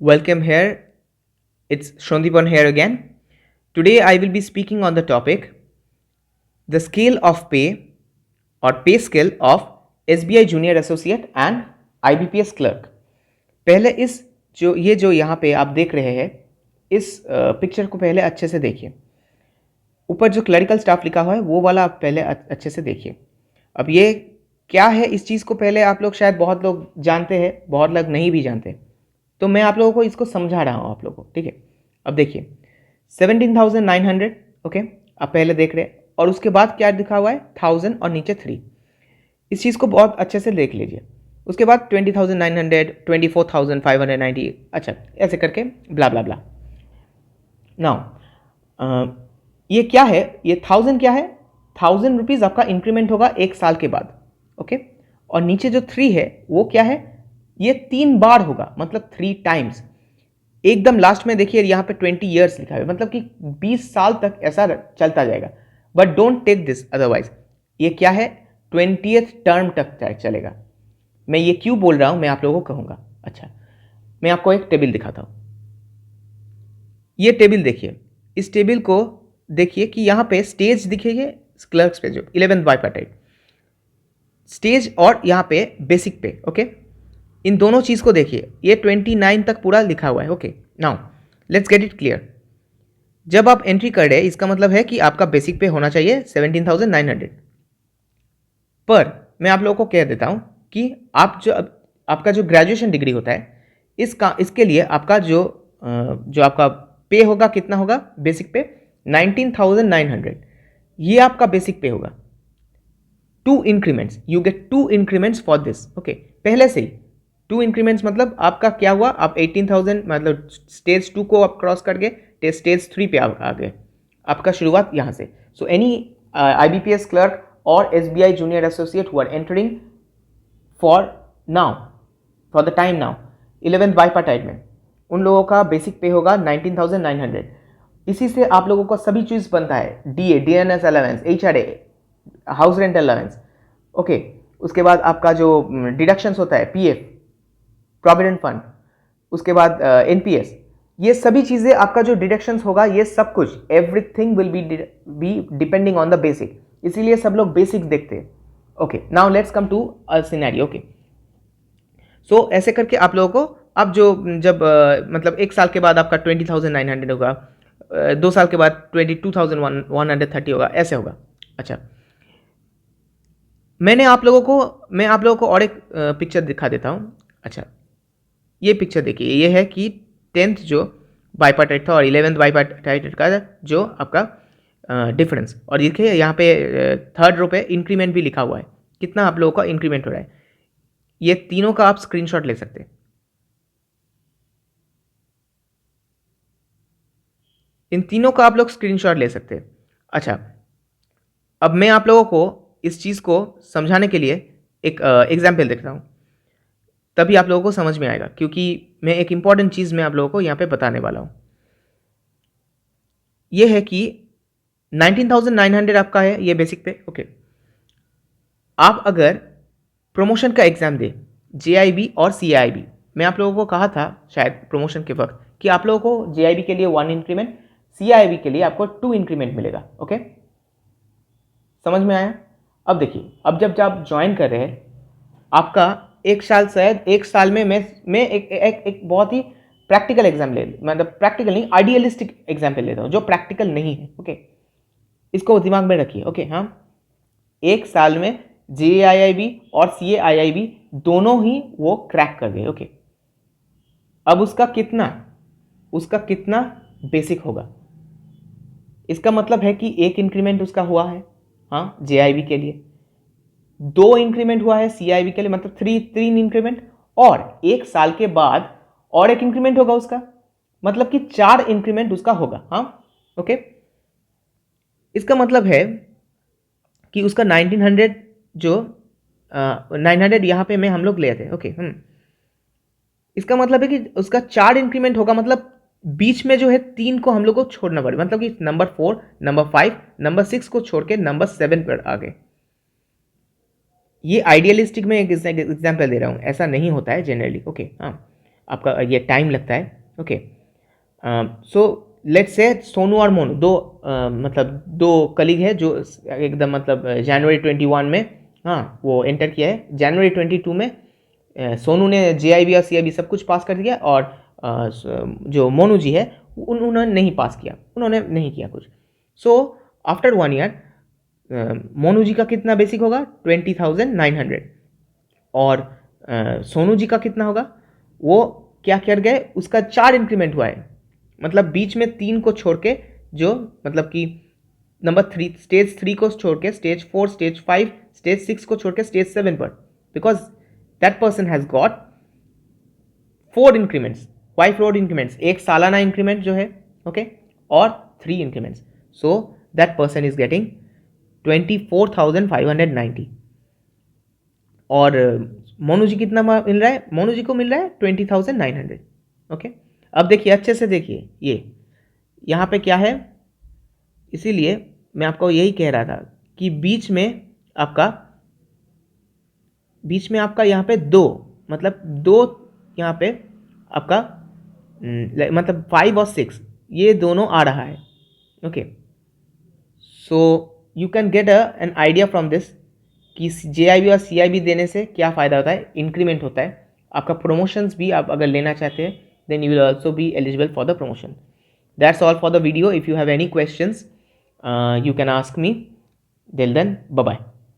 Welcome here. It's Shondipan here again. Today I will be speaking on the topic the scale of pay or pay scale of SBI Junior Associate and IBPS Clerk. पहले इस जो यहाँ पे आप देख रहे हैं इस पिक्चर को पहले अच्छे से देखिए। ऊपर जो क्लरिकल स्टाफ लिखा हुआ है वो वाला आप पहले अच्छे से देखिए। अब ये क्या है, इस चीज़ को पहले आप लोग शायद बहुत लोग जानते हैं, बहुत लोग नहीं भी जानते, तो मैं आप लोगों को इसको समझा रहा हूँ आप लोगों को। ठीक है, अब देखिए 17,900। ओके, आप पहले देख रहे हैं और उसके बाद क्या लिखा हुआ है 1000 और नीचे 3। इस चीज़ को बहुत अच्छे से देख लीजिए। उसके बाद 20,900, 24,590, अच्छा ऐसे करके ब्ला ब्ला ब्ला। नाउ ये क्या है, ये 1000 क्या है, 1000 रुपीज़ आपका इंक्रीमेंट होगा 1 साल के बाद। ओके, और नीचे जो 3 है वो क्या है, ये 3 बार होगा, मतलब 3 टाइम्स। एकदम लास्ट में देखिए यहाँ पे 20 ईयर्स लिखा है, मतलब कि 20 साल तक ऐसा चलता जाएगा। But don't take this otherwise. ये क्या है, 20th टर्म तक चलेगा। मैं ये क्यों बोल रहा हूँ मैं आप लोगों को कहूँगा। अच्छा, मैं आपको एक टेबल दिखाता हूँ। ये टेबल देखिए, इस टेबल को देखिए कि यहाँ पे स्टेज दिखेगी क्लर्क्स पे, जो 11th बाइपार्टाइट स्टेज और यहाँ पे बेसिक पे। ओके, इन दोनों चीज़ को देखिए, ये 29 तक पूरा लिखा हुआ है। Okay, now let's get it clear. जब आप एंट्री कर रहे हैं इसका मतलब है कि आपका बेसिक पे होना चाहिए 17,900। पर मैं आप लोगों को कह देता हूँ कि आपका जो ग्रेजुएशन डिग्री होता है इसके लिए आपका जो आपका पे होगा, कितना होगा बेसिक पे 19,900। ये आपका बेसिक पे होगा। 2 increments, you get 2 increments for this. Okay, पहले से ही 2 इंक्रीमेंट्स, मतलब आपका क्या हुआ, आप 18,000 मतलब स्टेज 2 को आप क्रॉस कर गए, स्टेज 3 पे आ गए। आपका शुरुआत यहाँ से। सो एनी IBPS क्लर्क और SBI junior associate who are entering for the time now 11th bipartite में, उन लोगों का बेसिक पे होगा 19,900। इसी से आप लोगों का सभी चीज़ बनता है, DA, DNS allowance, HRA, house rent allowance. Okay, उसके बाद आपका जो डिडक्शंस होता है, PF, प्रोविडेंट फंड, उसके बाद NPS, ये सभी चीज़ें आपका जो डिडक्शंस होगा, ये सब कुछ everything will be depending on the basic. इसीलिए सब लोग बेसिक देखते हैं। Okay, now let's come to a scenario. Okay, so ऐसे करके आप लोगों को अब जब मतलब 1 साल के बाद आपका 20,900 होगा, 2 साल के बाद 22,130 होगा, ऐसे होगा। अच्छा, मैं आप लोगों को और एक पिक्चर दिखा देता हूँ। अच्छा, ये पिक्चर देखिए, ये है कि 10th जो बाइपार्टाइट था और 11th बाइपार्टाइट का जो आपका डिफरेंस। और देखिए यहाँ पे 3rd रो पे इंक्रीमेंट भी लिखा हुआ है, कितना आप लोगों का इंक्रीमेंट हो रहा है। ये तीनों का आप स्क्रीनशॉट ले सकते हैं, इन तीनों का आप लोग स्क्रीनशॉट ले सकते हैं। अच्छा, अब मैं आप लोगों को इस चीज़ को समझाने के लिए एक एग्जाम्पल देख रहा हूँ, तभी आप लोगों को समझ में आएगा, क्योंकि मैं एक इंपॉर्टेंट चीज़ मैं आप लोगों को यहाँ पे बताने वाला हूँ। ये है कि 19,900 आपका है ये बेसिक पे। ओके, आप अगर प्रमोशन का एग्ज़ाम दे, JIB और CIB, मैं आप लोगों को कहा था शायद प्रमोशन के वक्त कि आप लोगों को JIB के लिए 1 इंक्रीमेंट, CIB के लिए आपको 2 इंक्रीमेंट मिलेगा। ओके, समझ में आया? अब देखिए, अब जब आप ज्वाइन कर रहे हैं, आपका 1 साल, शायद 1 साल में मैं एक बहुत ही प्रैक्टिकल एग्जाम मतलब प्रैक्टिकल नहीं, आइडियलिस्टिक एग्जाम्पल लेता हूँ जो प्रैक्टिकल नहीं है। ओके, इसको दिमाग में रखिए। ओके, हाँ, 1 साल में JIIB और CAIIB दोनों ही वो क्रैक कर गए। ओके, अब उसका कितना बेसिक होगा, इसका मतलब है कि 1 इंक्रीमेंट उसका हुआ है, हाँ, JIB के लिए 2 इंक्रीमेंट हुआ है, CIB के लिए मतलब 3 इंक्रीमेंट, और 1 साल के बाद और 1 इंक्रीमेंट होगा उसका, मतलब कि 4 इंक्रीमेंट उसका होगा। हाँ, ओके, इसका मतलब है कि उसका 1900 जो 900 यहाँ पे में हम लोग ले थे। ओके, इसका मतलब है कि उसका 4 इंक्रीमेंट होगा, मतलब बीच में जो है 3 को हम लोग को छोड़ना पड़ेगा, मतलब कि नंबर 4, नंबर 5, नंबर 6 को छोड़ के नंबर 7 पर आ गए। ये आइडियलिस्टिक में एक एग्जाम्पल दे रहा हूँ, ऐसा नहीं होता है जनरली। ओके, हाँ, आपका ये टाइम लगता है। Okay, so let's say Sonu और मोनू दो मतलब दो कलीग है जो एकदम मतलब जनवरी 21 में हाँ वो एंटर किया है। जनवरी 22 में सोनू ने JIB और CIB सब कुछ पास कर दिया और जो मोनू जी है उन्होंने नहीं पास किया, उन्होंने नहीं किया कुछ। सो आफ्टर 1 ईयर मोनू जी का कितना बेसिक होगा 20,900 और सोनू जी का कितना होगा, वो क्या कर गए उसका 4 इंक्रीमेंट हुआ है, मतलब बीच में 3 को छोड़ के जो मतलब कि नंबर 3 स्टेज 3 को छोड़ के स्टेज 4 स्टेज 5 स्टेज 6 को छोड़ के स्टेज 7 पर, because that person has got 4 increments. Why 4 increments, एक सालाना इंक्रीमेंट जो है ओके और 3 increments, so that person is getting 24,590 और मोनू जी कितना मिल रहा है, मोनू जी को मिल रहा है 20,900। ओके, अब देखिए अच्छे से देखिए ये यहाँ पे क्या है, इसीलिए मैं आपको यही कह रहा था कि बीच में आपका यहाँ पे दो मतलब दो यहाँ पे आपका मतलब 5 और 6 ये दोनों आ रहा है। Okay, so you can get an idea from this कि JIB और CIB देने से क्या फ़ायदा होता है, इंक्रीमेंट होता है आपका, प्रमोशंस भी आप अगर लेना चाहते हैं then you will also be eligible for the promotion. That's all for the video. If you have any questions you can ask me. Till then, bye bye.